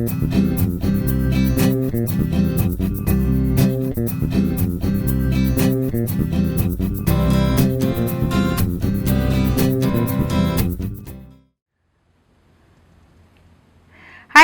Hi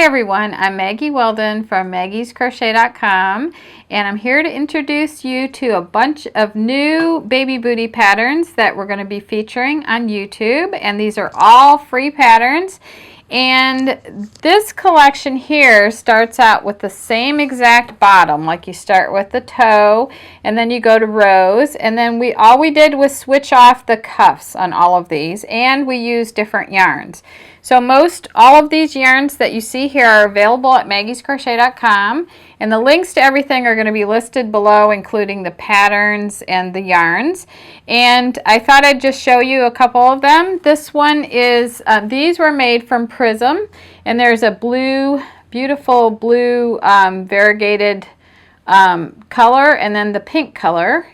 everyone, I'm Maggie Weldon from maggiescrochet.com, and I'm here to introduce you to a bunch of new baby booty patterns that we're going to be featuring on YouTube, and these are all free patterns. And this collection here starts out with the same exact bottom, like you start with the toe and then you go to rows, and then all we did was switch off the cuffs on all of these, and we used different yarns. So all of these yarns that you see here are available at maggiescrochet.com, and the links to everything are going to be listed below, including the patterns and the yarns. And I thought I'd just show you a couple of them. This one is, these were made from Prism, and there's a beautiful blue variegated color, and then the pink color,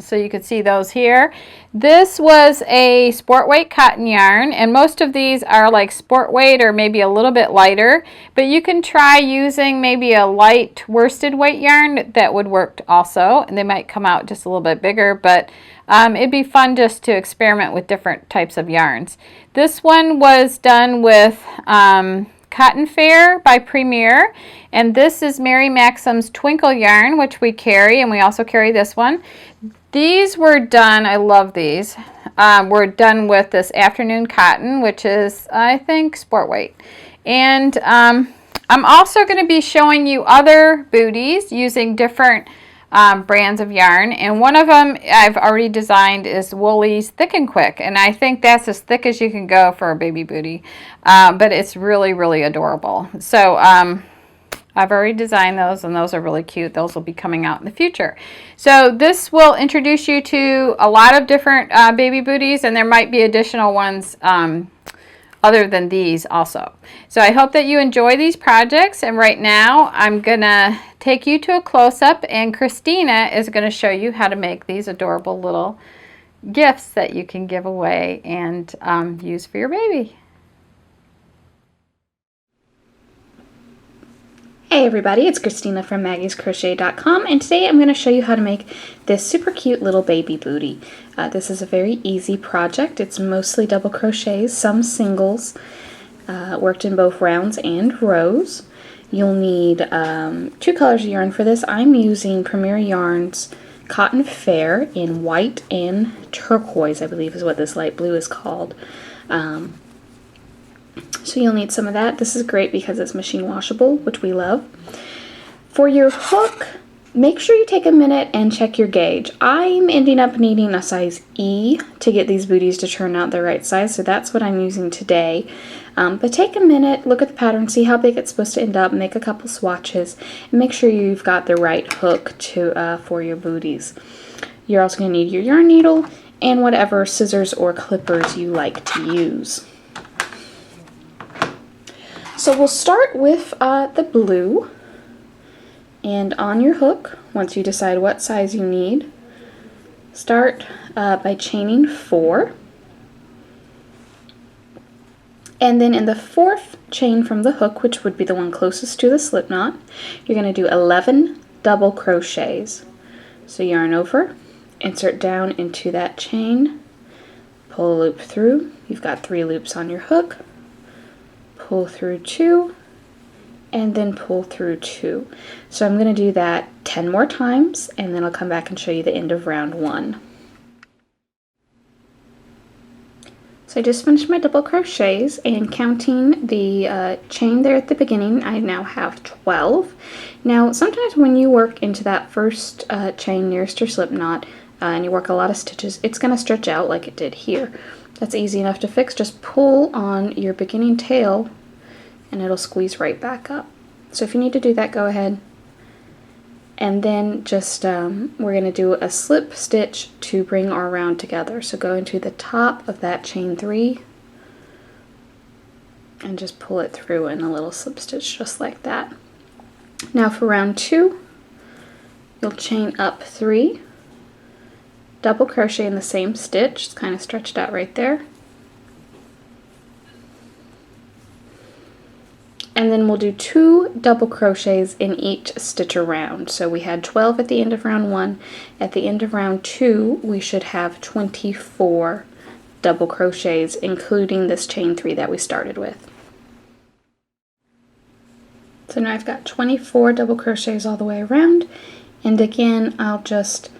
so you could see those here. This was a sport weight cotton yarn, and most of these are like sport weight or maybe a little bit lighter, but you can try using maybe a light worsted weight yarn. That would work also, and they might come out just a little bit bigger, but it'd be fun just to experiment with different types of yarns. This one was done with Cotton Fair by Premier, and this is Mary Maxim's Twinkle yarn, which we carry, and we also carry this one. These were done, I love these, were done with this Afternoon Cotton, which is, I think, sport weight. And I'm also going to be showing you other booties using different brands of yarn, and one of them I've already designed is Woolly's Thick and Quick, and I think that's as thick as you can go for a baby booty, but it's really, really adorable. So I've already designed those, and those are really cute. Those will be coming out in the future. So this will introduce you to a lot of different baby booties, and there might be additional ones other than these also. So I hope that you enjoy these projects, and right now I'm gonna take you to a close-up, and Christina is going to show you how to make these adorable little gifts that you can give away and use for your baby. Hey everybody, it's Christina from maggiescrochet.com, and today I'm going to show you how to make this super cute little baby booty. This is a very easy project. It's mostly double crochets, some singles, worked in both rounds and rows. You'll need 2 colors of yarn for this. I'm using Premier Yarns Cotton Fair in white and turquoise, I believe is what this light blue is called. So you'll need some of that. This is great because it's machine washable, which we love. For your hook, make sure you take a minute and check your gauge. I'm ending up needing a size E to get these booties to turn out the right size, so that's what I'm using today. But take a minute, look at the pattern, see how big it's supposed to end up, make a couple swatches, and make sure you've got the right hook for your booties. You're also going to need your yarn needle and whatever scissors or clippers you like to use. So we'll start with the blue, and on your hook, once you decide what size you need, start by chaining 4, and then in the 4th chain from the hook, which would be the one closest to the slip knot, you're going to do 11 double crochets. So yarn over, insert down into that chain, pull a loop through, you've got 3 loops on your hook, pull through 2, and then pull through 2. So I'm going to do that 10 more times, and then I'll come back and show you the end of round 1. So I just finished my double crochets, and counting the chain there at the beginning, I now have 12. Now sometimes when you work into that first chain nearest your slip knot, and you work a lot of stitches, it's going to stretch out like it did here. That's easy enough to fix. Just pull on your beginning tail and it'll squeeze right back up. So if you need to do that, go ahead. And then just we're going to do a slip stitch to bring our round together. So go into the top of that chain 3 and just pull it through in a little slip stitch just like that. Now for round 2, you'll chain up 3, double crochet in the same stitch. It's kind of stretched out right there. And then we'll do 2 double crochets in each stitch around. So we had 12 at the end of round 1. At the end of round 2, we should have 24 double crochets, including this chain 3 that we started with. So now I've got 24 double crochets all the way around, and again I'll just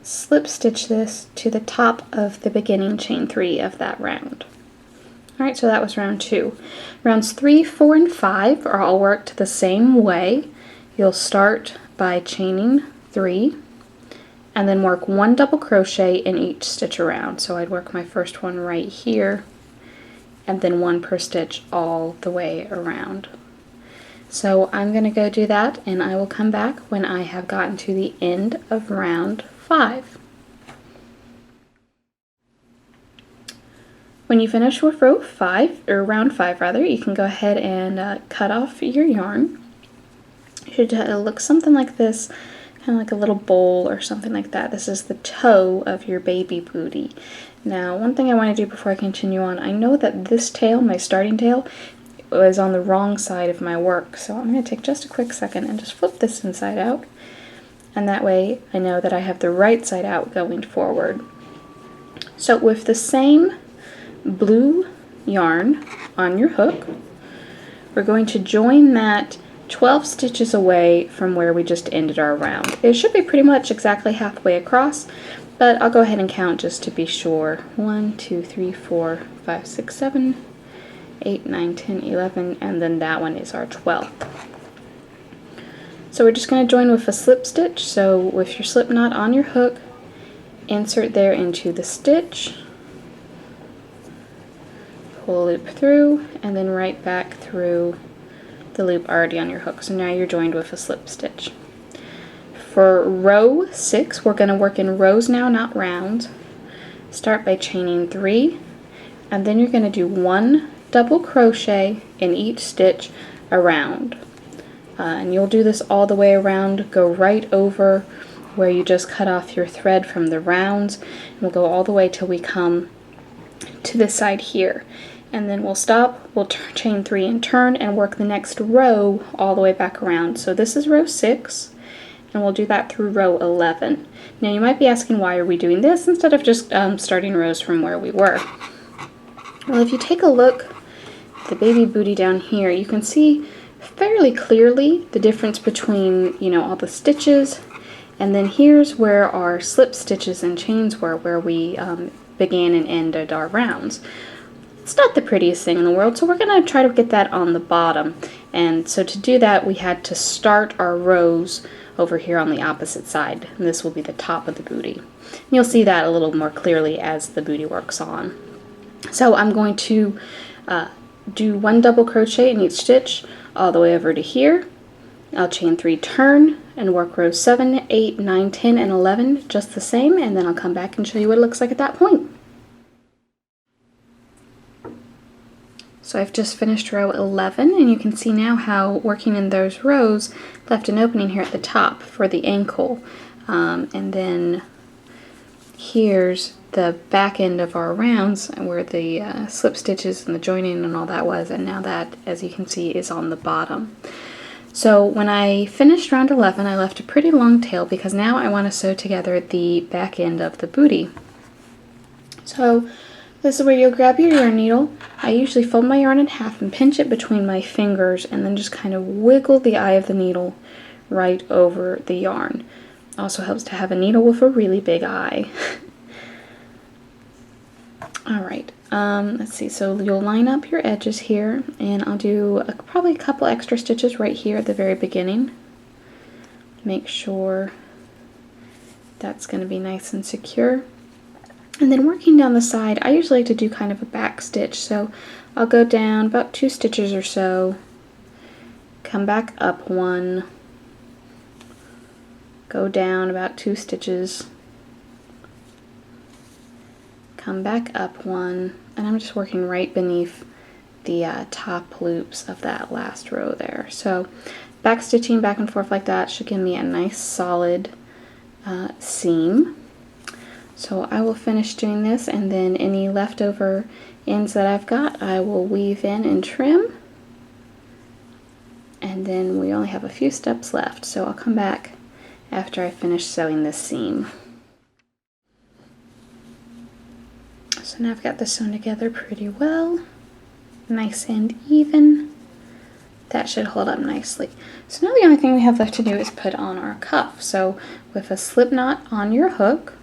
slip stitch this to the top of the beginning chain 3 of that round. Alright, so that was round 2. Rounds 3, 4, and 5 are all worked the same way. You'll start by chaining 3 and then work 1 double crochet in each stitch around. So I'd work my first one right here and then 1 per stitch all the way around. So I'm going to go do that, and I will come back when I have gotten to the end of round 5. When you finish with round 5 rather, you can go ahead and cut off your yarn. It should look something like this, kind of like a little bowl or something like that. This is the toe of your baby booty. Now, one thing I want to do before I continue on, I know that this tail, my starting tail, was on the wrong side of my work, so I'm going to take just a quick second and just flip this inside out, and that way I know that I have the right side out going forward. So with the same blue yarn on your hook, we're going to join that 12 stitches away from where we just ended our round. It should be pretty much exactly halfway across, but I'll go ahead and count just to be sure. 1, 2, 3, 4, 5, 6, 7, 8, 9, 10, 11, and then that one is our 12th. So we're just going to join with a slip stitch. So with your slip knot on your hook, insert there into the stitch, pull a loop through, and then right back through the loop already on your hook. So now you're joined with a slip stitch. For row 6, we're going to work in rows now, not rounds. Start by chaining 3, and then you're going to do 1 double crochet in each stitch around. And you'll do this all the way around, go right over where you just cut off your thread from the rounds, and we'll go all the way till we come to this side here. And then we'll stop, we'll chain 3 and turn and work the next row all the way back around. So this is row 6, and we'll do that through row 11. Now you might be asking, why are we doing this instead of just starting rows from where we were? Well, if you take a look at the baby booty down here, you can see fairly clearly the difference between, all the stitches, and then here's where our slip stitches and chains were, where we began and ended our rounds. It's not the prettiest thing in the world, so we're going to try to get that on the bottom. And so to do that, we had to start our rows over here on the opposite side, and this will be the top of the booty. And you'll see that a little more clearly as the booty works on. So I'm going to do 1 double crochet in each stitch all the way over to here. I'll chain 3, turn, and work rows 7, 8, 9, 10, and 11 just the same, and then I'll come back and show you what it looks like at that point. So I've just finished row 11, and you can see now how working in those rows left an opening here at the top for the ankle. And then here's the back end of our rounds where the slip stitches and the joining and all that was, and now that, as you can see, is on the bottom. So when I finished round 11, I left a pretty long tail because now I want to sew together the back end of the booty. So this is where you'll grab your yarn needle. I usually fold my yarn in half and pinch it between my fingers and then just kind of wiggle the eye of the needle right over the yarn. Also helps to have a needle with a really big eye. Alright, let's see, so you'll line up your edges here, and I'll do probably a couple extra stitches right here at the very beginning. Make sure that's going to be nice and secure. And then working down the side, I usually like to do kind of a back stitch, so I'll go down about 2 stitches or so, come back up 1, go down about 2 stitches, come back up 1, and I'm just working right beneath the top loops of that last row there. So back stitching back and forth like that should give me a nice solid seam. So I will finish doing this, and then any leftover ends that I've got I will weave in and trim. and then we only have a few steps left, so I'll come back after I finish sewing this seam. So now I've got this sewn together pretty well, nice and even. That should hold up nicely. So now the only thing we have left to do is put on our cuff. So with a slip knot on your hook,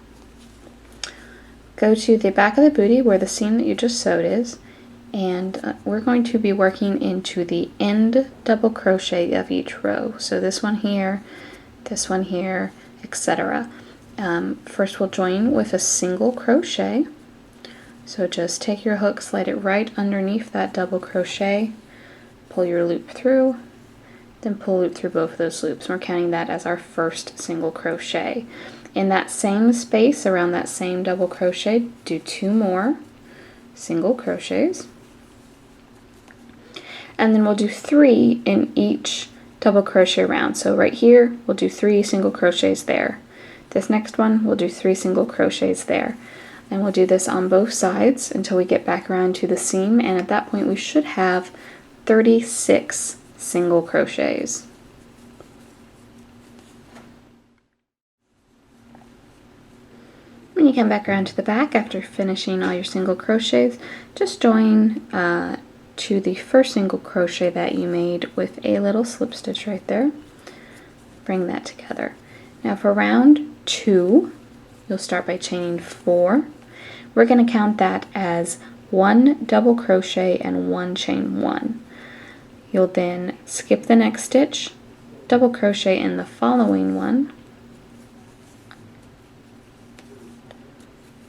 go to the back of the bootie where the seam that you just sewed is, and we're going to be working into the end double crochet of each row. So this one here, etc. First we'll join with a single crochet. So just take your hook, slide it right underneath that double crochet, pull your loop through, then pull a loop through both of those loops. We're counting that as our first single crochet. In that same space around that same double crochet, do 2 more single crochets, and then we'll do 3 in each double crochet round. So right here we'll do 3 single crochets there. This next one we'll do 3 single crochets there, and we'll do this on both sides until we get back around to the seam, and at that point we should have 36 single crochets. When you come back around to the back after finishing all your single crochets, just join to the first single crochet that you made with a little slip stitch right there. Bring that together. Now for round 2, you'll start by chaining 4. We're going to count that as 1 double crochet and 1 chain 1. You'll then skip the next stitch, double crochet in the following one,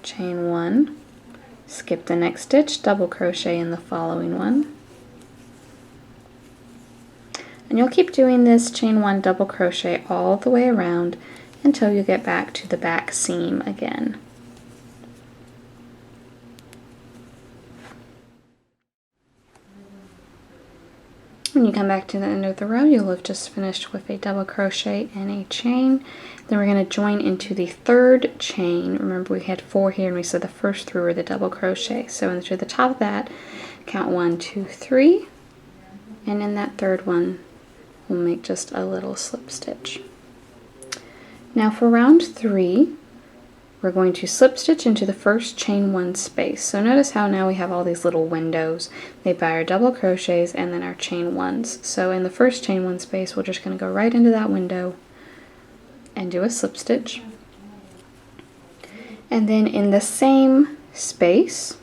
chain 1, skip the next stitch, double crochet in the following one, and you'll keep doing this chain 1 double crochet all the way around until you get back to the back seam again. When you come back to the end of the row, you'll have just finished with a double crochet and a chain. Then we're going to join into the third chain. Remember we had 4 here and we said the first 3 were the double crochet. So into the top of that, count 1, 2, 3, and in that third one we'll make just a little slip stitch. Now for round 3, we're going to slip stitch into the first chain 1 space. So notice how now we have all these little windows made by our double crochets and then our chain 1s. So in the first chain 1 space, we're just going to go right into that window and do a slip stitch. And then in the same space,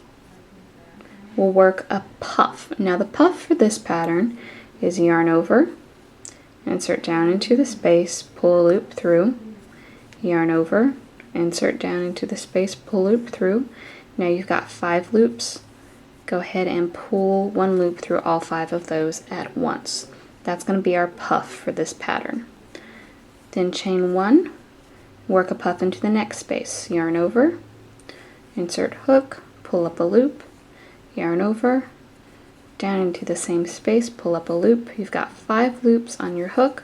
we'll work a puff. Now the puff for this pattern is yarn over, insert down into the space, pull a loop through, yarn over, insert down into the space, pull loop through. Now you've got 5 loops. Go ahead and pull 1 loop through all 5 of those at once. That's going to be our puff for this pattern. Then chain 1, work a puff into the next space, yarn over, insert hook, pull up a loop, yarn over, down into the same space, pull up a loop. You've got 5 loops on your hook,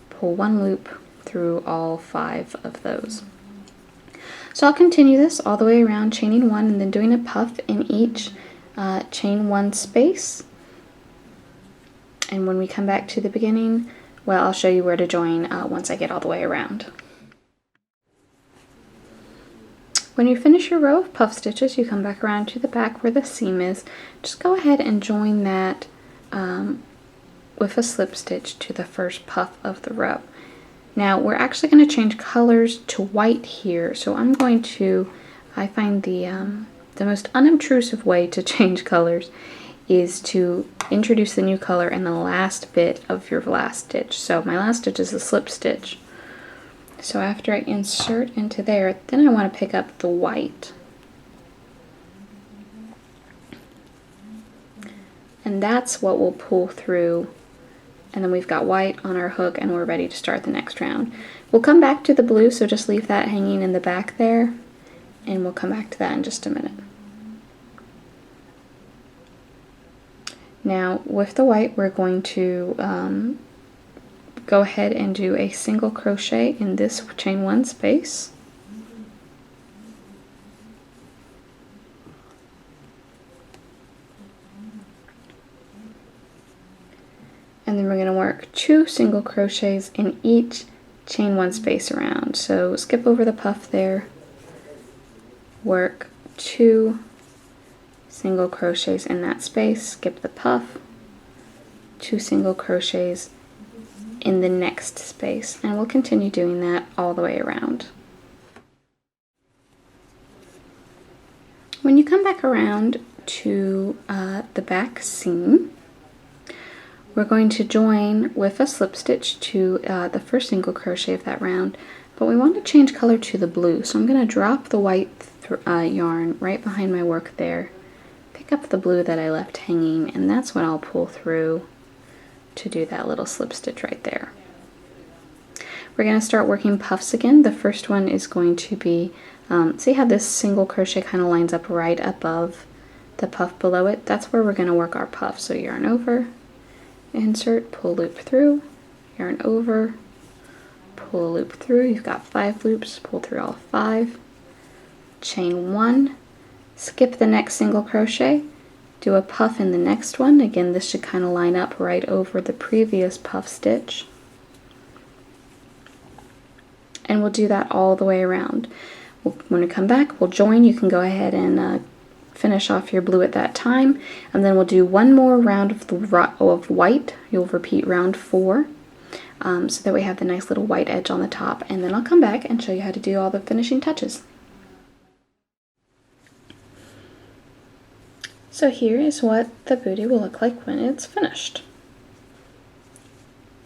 pull 1 loop through all 5 of those. So I'll continue this all the way around, chaining 1 and then doing a puff in each chain 1 space. And when we come back to the beginning, well, I'll show you where to join once I get all the way around. When you finish your row of puff stitches, you come back around to the back where the seam is. Just go ahead and join that with a slip stitch to the first puff of the row. Now we're actually going to change colors to white here, so I'm going to, I find the most unobtrusive way to change colors is to introduce the new color in the last bit of your last stitch. So my last stitch is a slip stitch. So after I insert into there, then I want to pick up the white. And that's what we'll pull through. And then we've got white on our hook and we're ready to start the next round. We'll come back to the blue, so just leave that hanging in the back there, and we'll come back to that in just a minute. Now with the white, we're going to go ahead and do a single crochet in this chain 1 space. and then we're going to work 2 single crochets in each chain 1 space around. So skip over the puff there, work 2 single crochets in that space, skip the puff, 2 single crochets in the next space, and we'll continue doing that all the way around. When you come back around to the back seam, we're going to join with a slip stitch to the first single crochet of that round, but we want to change color to the blue, so I'm going to drop the white yarn right behind my work there, pick up the blue that I left hanging, and that's what I'll pull through to do that little slip stitch right there. We're going to start working puffs again. The first one is going to be, see how this single crochet kind of lines up right above the puff below it? That's where we're going to work our puff. So yarn over, insert, pull loop through, yarn over, pull a loop through. You've got 5 loops, pull through all 5, chain 1, skip the next single crochet, do a puff in the next one. Again, this should kind of line up right over the previous puff stitch. And we'll do that all the way around. When we come back, we'll join. You can go ahead and finish off your blue at that time, and then we'll do one more round of white. You'll repeat round 4, so that we have the nice little white edge on the top, and then I'll come back and show you how to do all the finishing touches. So here is what the booty will look like when it's finished.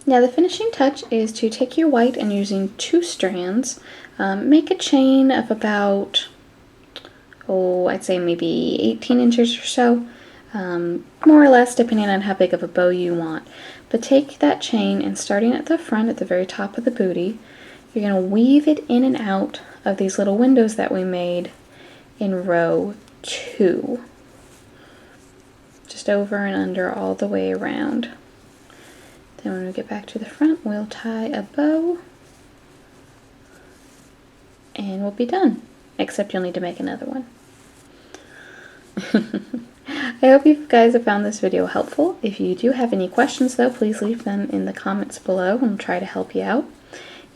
Now the finishing touch is to take your white and using 2 strands, make a chain of about, I'd say maybe 18 inches or so, more or less depending on how big of a bow you want. But take that chain and starting at the front at the very top of the booty, you're going to weave it in and out of these little windows that we made in row 2. Just over and under all the way around. Then when we get back to the front, we'll tie a bow and we'll be done, except you'll need to make another one. I hope you guys have found this video helpful. If you do have any questions though, please leave them in the comments below and I'll try to help you out.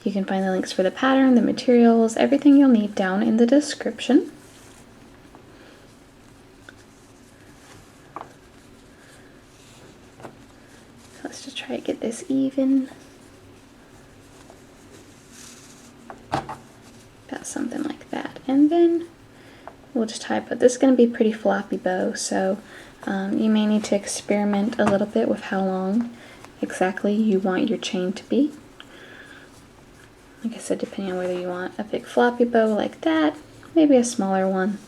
You can find the links for the pattern, the materials, everything you'll need down in the description. Let's just try to get this even. About something like that. And then we'll just tie, but this is going to be a pretty floppy bow, so you may need to experiment a little bit with how long exactly you want your chain to be. Like I said, depending on whether you want a big floppy bow like that, maybe a smaller one.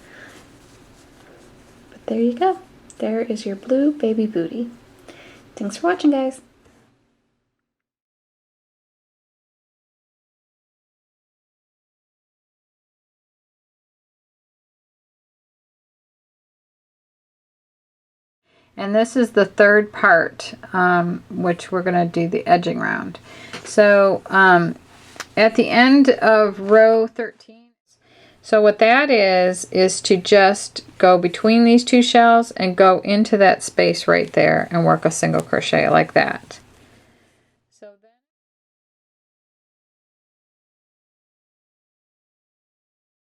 But there you go. There is your blue baby booty. Thanks for watching, guys. And this is the third part, which we're going to do the edging round. So at the end of row 13, so what that is to just go between these 2 shells and go into that space right there and work a single crochet like that.